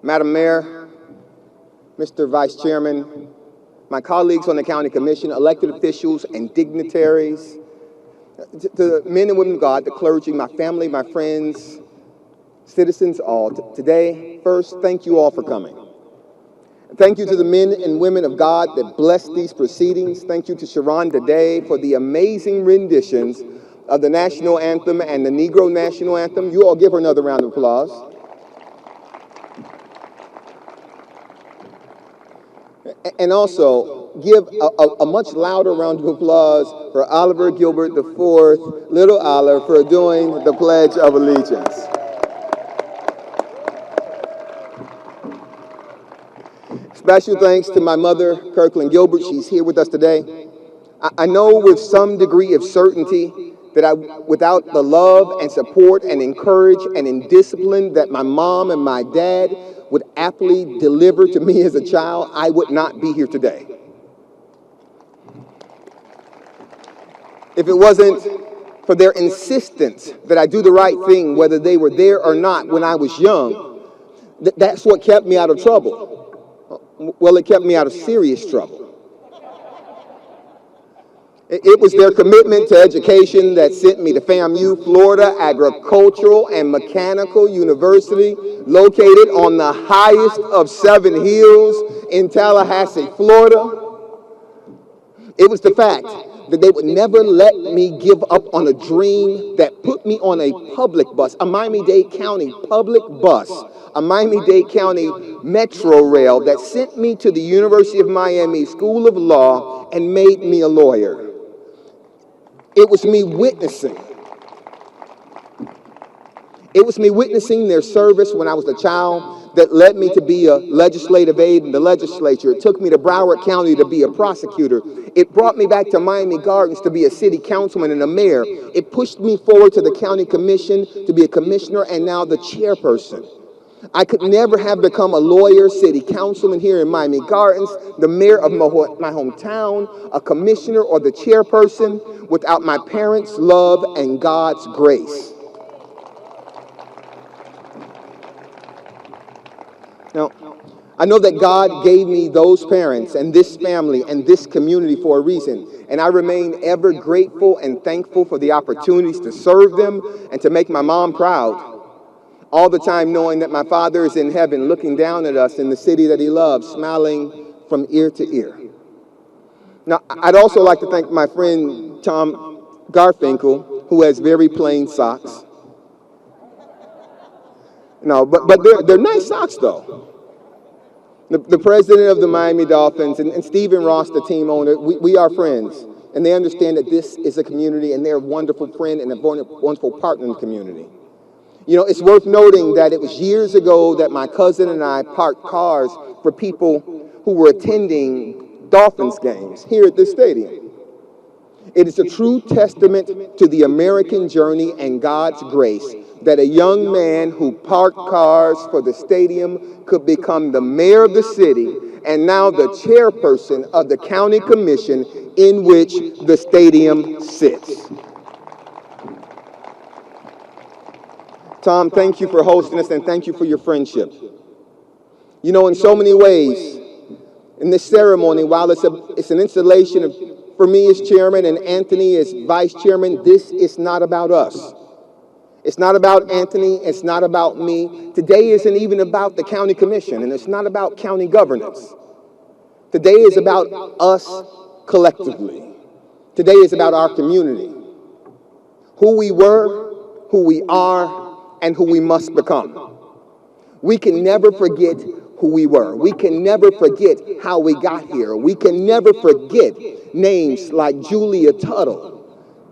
Madam Mayor, Mr. Vice Chairman, my colleagues on the County Commission, elected officials and dignitaries, to the men and women of God, the clergy, my family, my friends, citizens all. Today, first, thank you all for coming. Thank you to the men and women of God that blessed these proceedings. Thank you to Sharon today for the amazing renditions of the national anthem and the Negro national anthem. You all give her another round of applause. And also, give a much louder round of applause for Oliver Gilbert IV, Little Oliver, for doing the Pledge of Allegiance. Special thanks to my mother, Kirkland Gilbert. She's here with us today. I know with some degree of certainty that without the love and support and encourage and in discipline that my mom and my dad would aptly deliver to me as a child, I would not be here today. If it wasn't for their insistence that I do the right thing, whether they were there or not when I was young, that's what kept me out of trouble. Well, it kept me out of serious trouble. It was their commitment to education that sent me to FAMU, Florida Agricultural and Mechanical University, located on the highest of 7 hills in Tallahassee, Florida. It was the fact that they would never let me give up on a dream that put me on a public bus, a Miami-Dade County public bus, a Miami-Dade County Metro Rail that sent me to the University of Miami School of Law and made me a lawyer. It was me witnessing. It was me witnessing their service when I was a child that led me to be a legislative aide in the legislature. It took me to Broward County to be a prosecutor. It brought me back to Miami Gardens to be a city councilman and a mayor. It pushed me forward to the county commission to be a commissioner and now the chairperson. I could never have become a lawyer, city councilman here in Miami Gardens, the mayor of my hometown, a commissioner, or the chairperson without my parents' love and God's grace. Now, I know that God gave me those parents and this family and this community for a reason, and I remain ever grateful and thankful for the opportunities to serve them and to make my mom proud. All the time knowing that my Father is in heaven looking down at us in the city that he loves, smiling from ear to ear. Now, I'd also like to thank my friend Tom Garfinkel, who has very plain socks. No, but they're nice socks, though. The president of the Miami Dolphins and Stephen Ross, the team owner, we are friends. And they understand that this is a community, and they're a wonderful friend and a wonderful partner in the community. You know, it's worth noting that it was years ago that my cousin and I parked cars for people who were attending Dolphins games here at this stadium. It is a true testament to the American journey and God's grace that a young man who parked cars for the stadium could become the mayor of the city and now the chairperson of the county commission in which the stadium sits. Tom, thank you for hosting us and thank you for your friendship. You know, in so many ways, in this ceremony, while it's an installation for me as chairman and Anthony as vice chairman, this is not about us. It's not about Anthony, it's not about me. Today isn't even about the county commission, and it's not about county governance. Today is about us collectively. Today is about our community. Who we were, who we are, and who we must become. We can never forget who we were. We can never forget how we got here. We can never forget names like Julia Tuttle.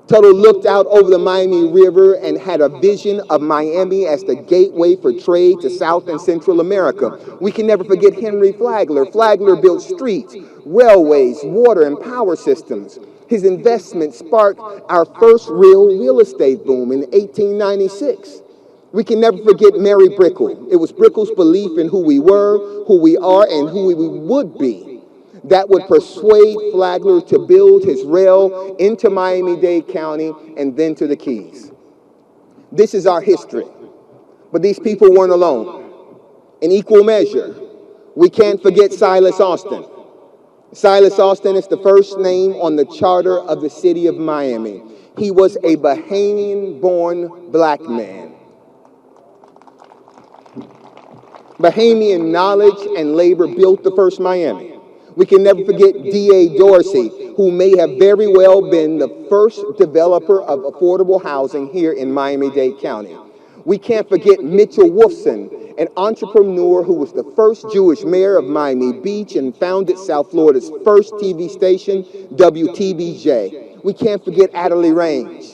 Tuttle looked out over the Miami River and had a vision of Miami as the gateway for trade to South and Central America. We can never forget Henry Flagler. Flagler built streets, railways, water, and power systems. His investment sparked our first real estate boom in 1896. We can never forget Mary Brickell. It was Brickell's belief in who we were, who we are, and who we would be that would persuade Flagler to build his rail into Miami-Dade County and then to the Keys. This is our history. But these people weren't alone. In equal measure, we can't forget Silas Austin. Silas Austin is the first name on the charter of the city of Miami. He was a Bahamian-born black man. Bahamian knowledge and labor built the first Miami. We can never forget D.A. Dorsey, who may have very well been the first developer of affordable housing here in Miami-Dade County. We can't forget Mitchell Wolfson, an entrepreneur who was the first Jewish mayor of Miami Beach and founded South Florida's first TV station, WTBJ. We can't forget Adderley Range,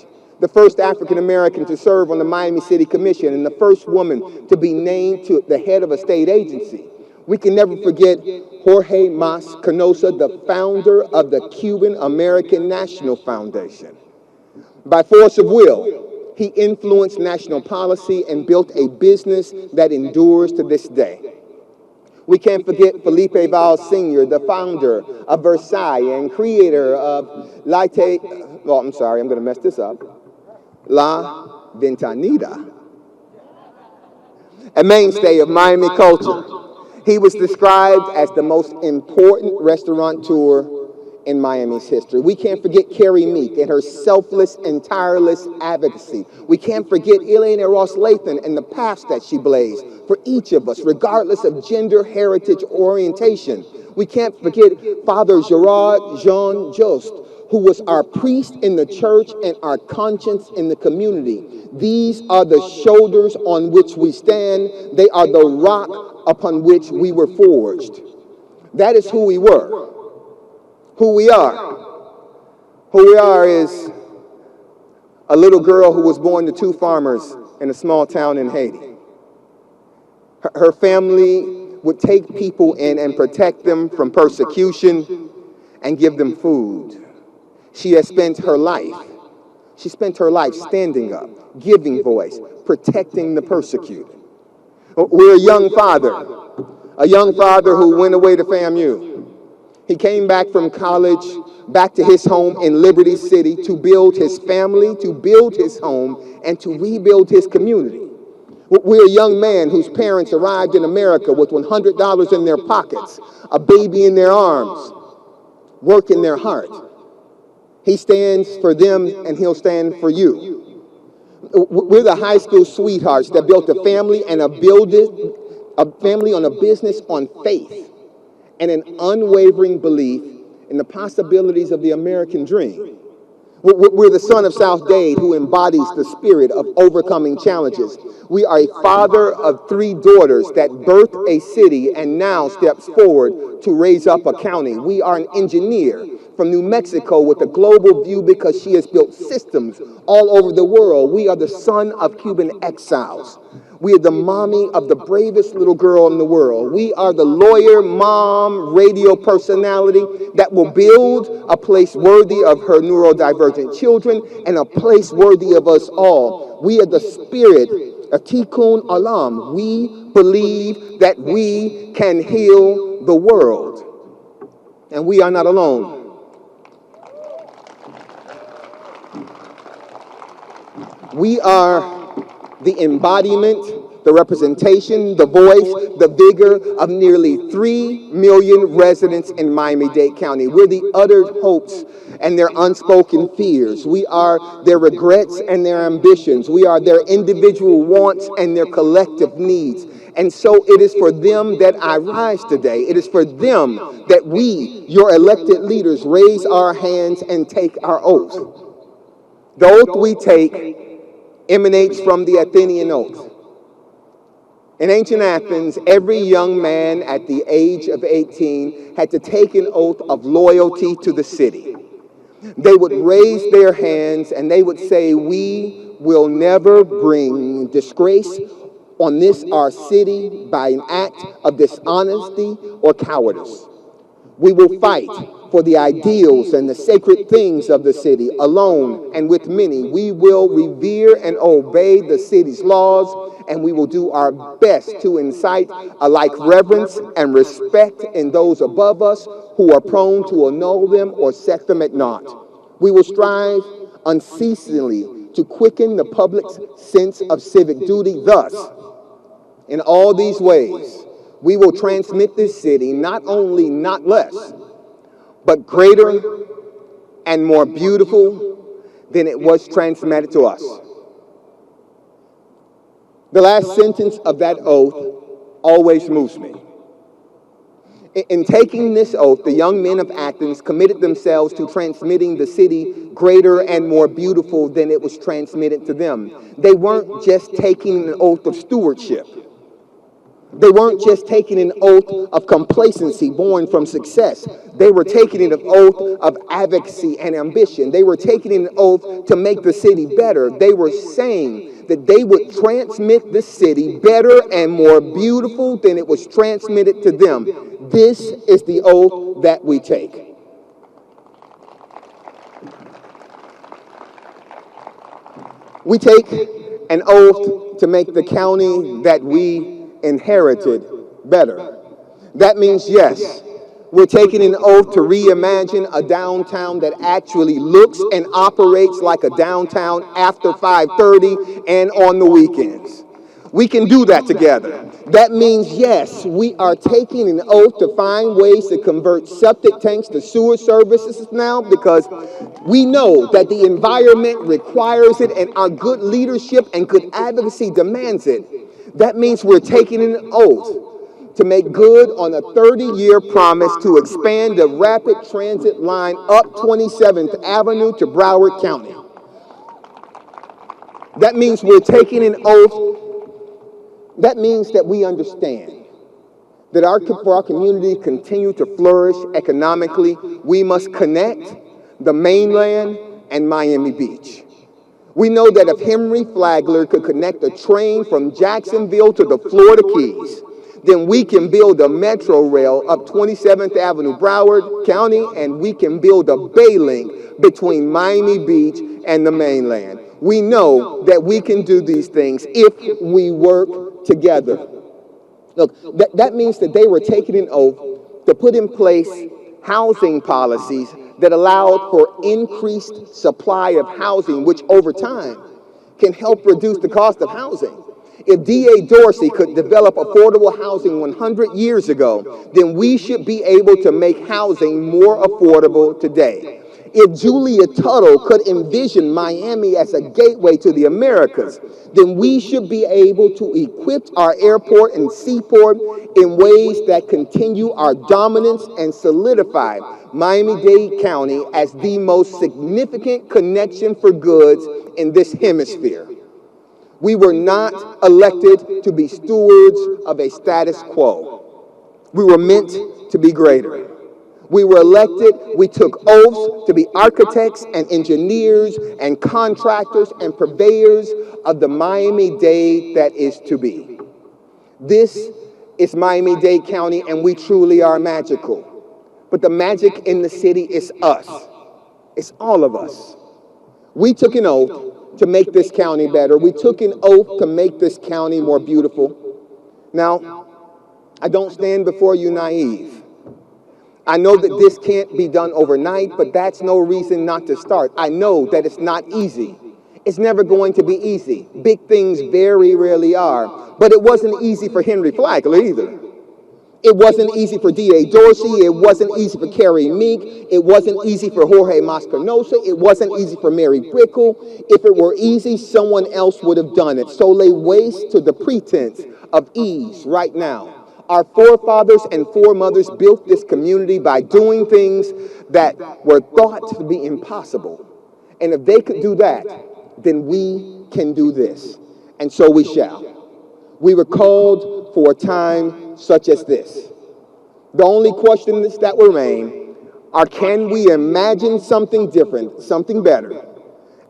the first African-American to serve on the Miami City Commission and the first woman to be named to the head of a state agency. We can never forget Jorge Mas Canosa, the founder of the Cuban American National Foundation. By force of will, he influenced national policy and built a business that endures to this day. We can't forget Felipe Valls Sr., the founder of Versailles and creator of La Ventanita, a mainstay of Miami culture. He was described as the most important restaurateur in Miami's history. We can't forget Carrie Meek and her selfless and tireless advocacy. We can't forget Elena Ross Lathan and the paths that she blazed for each of us, regardless of gender, heritage, or orientation. We can't forget Father Gerard Jean Jost, who was our priest in the church and our conscience in the community. These are the shoulders on which we stand. They are the rock upon which we were forged. That is who we were. Who we are. Who we are is a little girl who was born to two farmers in a small town in Haiti. Her family would take people in and protect them from persecution and give them food. She has spent her life. She spent her life standing up, giving voice, protecting the persecuted. We're a young father who went away to FAMU. He came back from college, back to his home in Liberty City to build his family, to build his home, and to rebuild his community. We're a young man whose parents arrived in America with $100 in their pockets, a baby in their arms, work in their heart. He stands for them, and he'll stand for you. We're the high school sweethearts that built a family and a family on a business on faith and an unwavering belief in the possibilities of the American dream. We're the son of South Dade who embodies the spirit of overcoming challenges. We are a father of three daughters that birthed a city and now steps forward to raise up a county. We are an engineer from New Mexico with a global view because she has built systems all over the world. We are the son of Cuban exiles. We are the mommy of the bravest little girl in the world. We are the lawyer, mom, radio personality that will build a place worthy of her neurodivergent children and a place worthy of us all. We are the spirit of Tikkun Olam. We believe that we can heal the world. And we are not alone. We are the embodiment, the representation, the voice, the vigor of nearly 3 million residents in Miami-Dade County. We're the uttered hopes and their unspoken fears. We are their regrets and their ambitions. We are their individual wants and their collective needs. And so it is for them that I rise today. It is for them that we, your elected leaders, raise our hands and take our oath. The oath we take emanates from the Athenian oath. In ancient Athens, every young man at the age of 18 had to take an oath of loyalty to the city. They would raise their hands and they would say, "We will never bring disgrace on this our city by an act of dishonesty or cowardice. We will fight for the ideals and the sacred things of the city alone and with many. We will revere and obey the city's laws, and we will do our best to incite alike reverence and respect in those above us who are prone to annul them or set them at naught. We will strive unceasingly to quicken the public's sense of civic duty. Thus, in all these ways, we will transmit this city not only not less, but greater and more beautiful than it was transmitted to us. The last sentence of that oath always moves me. In taking this oath, the young men of Athens committed themselves to transmitting the city greater and more beautiful than it was transmitted to them. They weren't just taking an oath of stewardship. They weren't just taking an oath of complacency born from success. They were taking an oath of advocacy and ambition. They were taking an oath to make the city better. They were saying that they would transmit the city better and more beautiful than it was transmitted to them. This is the oath that we take. We take an oath to make the county that we inherited better. That means, yes, we're taking an oath to reimagine a downtown that actually looks and operates like a downtown after 5:30 and on the weekends. We can do that together. That means, yes, we are taking an oath to find ways to convert septic tanks to sewer services now, because we know that the environment requires it and our good leadership and good advocacy demands it. That means we're taking an oath to make good on a 30-year promise to expand the rapid transit line up 27th Avenue to Broward County. That means we're taking an oath. That means that we understand that for our community to continue to flourish economically, we must connect the mainland and Miami Beach. We know that if Henry Flagler could connect a train from Jacksonville to the Florida Keys, then we can build a metro rail up 27th Avenue, Broward County, and we can build a bay link between Miami Beach and the mainland. We know that we can do these things if we work together. Look, that means that they were taking an oath to put in place housing policies that allowed for increased supply of housing, which over time can help reduce the cost of housing. If D.A. Dorsey could develop affordable housing 100 years ago, then we should be able to make housing more affordable today. If Julia Tuttle could envision Miami as a gateway to the Americas, then we should be able to equip our airport and seaport in ways that continue our dominance and solidify Miami-Dade County as the most significant connection for goods in this hemisphere. We were not elected to be stewards of a status quo. We were meant to be greater. We were elected, we took oaths to be architects and engineers and contractors and purveyors of the Miami-Dade that is to be. This is Miami-Dade County, and we truly are magical. But the magic in the city is us. It's all of us. We took an oath to make this county better. We took an oath to make this county more beautiful. Now, I don't stand before you naive. I know that this can't be done overnight, but that's no reason not to start. I know that it's not easy. It's never going to be easy. Big things very rarely are. But it wasn't easy for Henry Flagler either. It wasn't easy for D.A. Dorsey. It wasn't easy for Carrie Meek. It wasn't easy for Jorge Mascanosa. It wasn't easy for Mary Brickell. If it were easy, someone else would have done it. So lay waste to the pretense of ease right now. Our forefathers and foremothers built this community by doing things that were thought to be impossible. And if they could do that, then we can do this. And so we shall. We were called for a time such as this. The only questions that remain are, can we imagine something different, something better?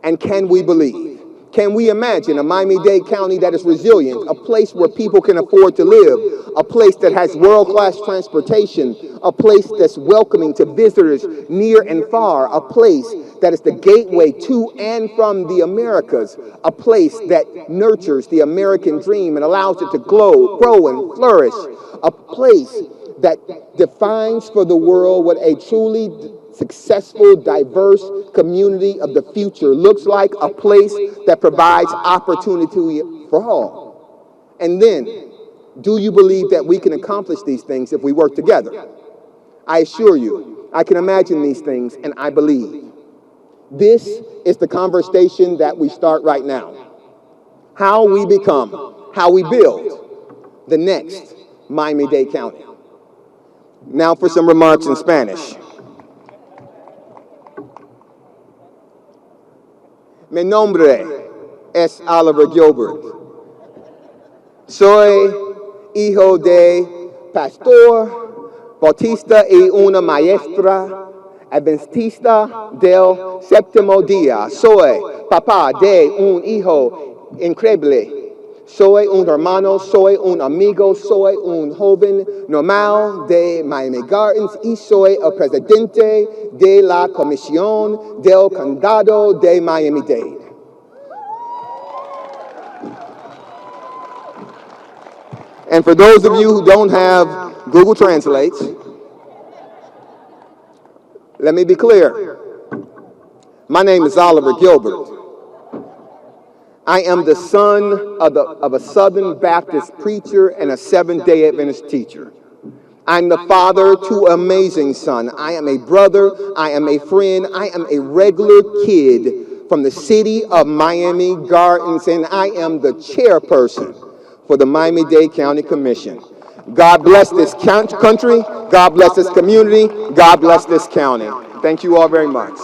And can we believe? Can we imagine a Miami-Dade County that is resilient, a place where people can afford to live, a place that has world-class transportation, a place that's welcoming to visitors near and far, a place that is the gateway to and from the Americas, a place that nurtures the American dream and allows it to grow and flourish, a place that defines for the world what a truly successful, diverse community of the future looks like, a place that provides opportunity for all. And then Do you believe that we can accomplish these things if we work together? I assure you, I can imagine these things, and I believe. This is the conversation that we start right now. How we become, how we build the next Miami-Dade County. Now for some remarks in Spanish. Mi nombre es Oliver Gilbert. Soy hijo de pastor, bautista y una maestra adventista del séptimo día. Soy papá de un hijo increíble. Soy un hermano, soy un amigo, soy un joven normal de Miami Gardens y soy el presidente de la Comisión del Condado de Miami-Dade. And for those of you who don't have Google Translate, let me be clear. My name is Oliver Gilbert. I am the son of a Southern Baptist preacher and a Seventh-day Adventist teacher. I'm the father to an amazing son. I am a brother. I am a friend. I am a regular kid from the city of Miami Gardens, and I am the chairperson for the Miami-Dade County Commission. God bless this country. God bless this community. God bless this county. Thank you all very much.